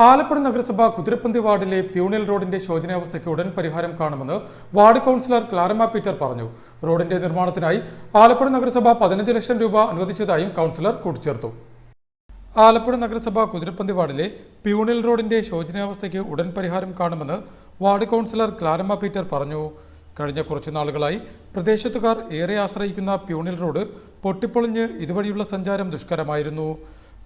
ആലപ്പുഴ നഗരസഭ കുതിരപ്പന്തി വാർഡിലെ പ്യൂണിൽ റോഡിന്റെ ശോചനീയാവസ്ഥയ്ക്ക് ഉടൻ പരിഹാരം കാണുമെന്ന് വാർഡ് കൗൺസിലർ ക്ലാരമ്മ പീറ്റർ പറഞ്ഞു. റോഡിന്റെ നിർമ്മാണത്തിനായി ആലപ്പുഴ നഗരസഭ 15 ലക്ഷം രൂപ അനുവദിച്ചതായും കൗൺസിലർ കൂട്ടിച്ചേർത്തു. ആലപ്പുഴ നഗരസഭ കുതിരപ്പന്തി വാർഡിലെ പ്യൂണിൽ റോഡിന്റെ ശോചനീയാവസ്ഥയ്ക്ക് ഉടൻ പരിഹാരം കാണുമെന്ന് വാർഡ് കൗൺസിലർ ക്ലാരമ്മ പീറ്റർ പറഞ്ഞു. കഴിഞ്ഞ കുറച്ചു നാളുകളായി പ്രദേശത്തുകാർ ഏറെ ആശ്രയിക്കുന്ന പ്യൂണിൽ റോഡ് പൊട്ടിപ്പൊളിഞ്ഞ് ഇതുവഴിയുള്ള സഞ്ചാരം ദുഷ്കരമായിരുന്നു.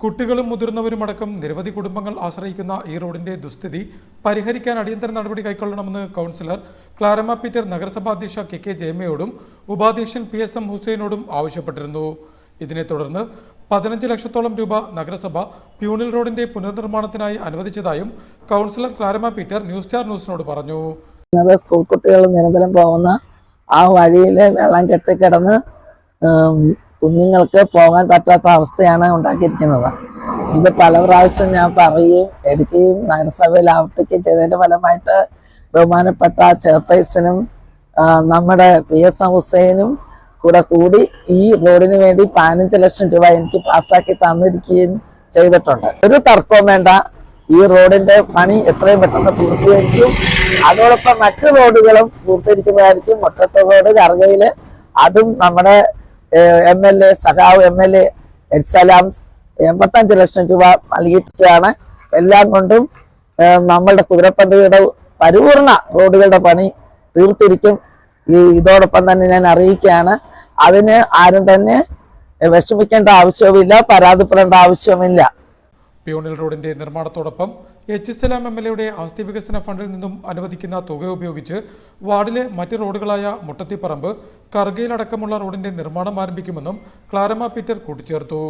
കുട്ടികളും മുതിർന്നവരുമടക്കം നിരവധി കുടുംബങ്ങൾ ആശ്രയിക്കുന്ന ഈ റോഡിന്റെ ദുസ്ഥിതി പരിഹരിക്കാൻ അടിയന്തര നടപടി കൈക്കൊള്ളണമെന്ന് കൗൺസിലർ ക്ലാരമ്മ പീറ്റർ നഗരസഭാ അധ്യക്ഷ കെ ജയമയോടും ഉപാധ്യക്ഷൻ PSM ഹുസൈനോടും ആവശ്യപ്പെട്ടിരുന്നു. ഇതിനെ തുടർന്ന് 15 ലക്ഷത്തോളം രൂപ നഗരസഭ പ്യൂണിൽ റോഡിന്റെ പുനർനിർമ്മാണത്തിനായി അനുവദിച്ചതായും കൗൺസിലർ ക്ലാരമ്മ പീറ്റർ ന്യൂസ് ന്യൂസിനോട് പറഞ്ഞു. സ്കൂൾ കുട്ടികൾ നിരന്തരം പോകുന്ന ആ വഴിയിലെ വെള്ളം കെട്ടിക്കിടന്ന് കുഞ്ഞുങ്ങൾക്ക് പോകാൻ പറ്റാത്ത അവസ്ഥയാണ് ഉണ്ടാക്കിയിരിക്കുന്നത്. ഇത് പല പ്രാവശ്യം ഞാൻ പറയുകയും എടുക്കുകയും നഗരസഭയിൽ ആവർത്തിക്കുകയും ചെയ്തതിന്റെ ഫലമായിട്ട് ബഹുമാനപ്പെട്ട ചെയർപേഴ്സണും നമ്മുടെ PSM ഹുസൈനും കൂടി ഈ റോഡിന് വേണ്ടി 15 ലക്ഷം രൂപ എനിക്ക് പാസ്സാക്കി തന്നിരിക്കുകയും ചെയ്തിട്ടുണ്ട്. ഒരു തർക്കവും വേണ്ട, ഈ റോഡിന്റെ പണി എത്രയും പെട്ടെന്ന് പൂർത്തീകരിക്കും. അതോടൊപ്പം മറ്റു റോഡുകളും പൂർത്തീകരിക്കുന്നതായിരിക്കും. മുട്ടത്ത് റോഡ് കറുകയില് അതും നമ്മുടെ MLA സഖാവ് MLA എഡ്സലാം 85 ലക്ഷം രൂപ നൽകിയിരിക്കുകയാണ്. എല്ലാം കൊണ്ടും നമ്മളുടെ കുതിരപ്പന്തിയുടെ പരിപൂർണ റോഡുകളുടെ പണി തീർത്തിരിക്കും. ഇതോടൊപ്പം തന്നെ ഞാൻ അറിയിക്കുകയാണ്, അതിന് ആരും തന്നെ വിഷമിക്കേണ്ട ആവശ്യവുമില്ല, പരാതിപ്പെടേണ്ട ആവശ്യവുമില്ല. പ്യൂണിൽ റോഡിന്റെ നിർമ്മാണത്തോടൊപ്പം HSLM MLAയുടെ ആസ്തി വികസന ഫണ്ടിൽ നിന്നും അനുവദിക്കുന്ന തുക ഉപയോഗിച്ച് വാർഡിലെ മറ്റ് റോഡുകളായ മുട്ടത്തിപ്പറമ്പ്, കറുകയിലടക്കമുള്ള റോഡിന്റെ നിർമ്മാണം ആരംഭിക്കുമെന്നും ക്ലാരമ്മ പീറ്റർ കൂട്ടിച്ചേർത്തു.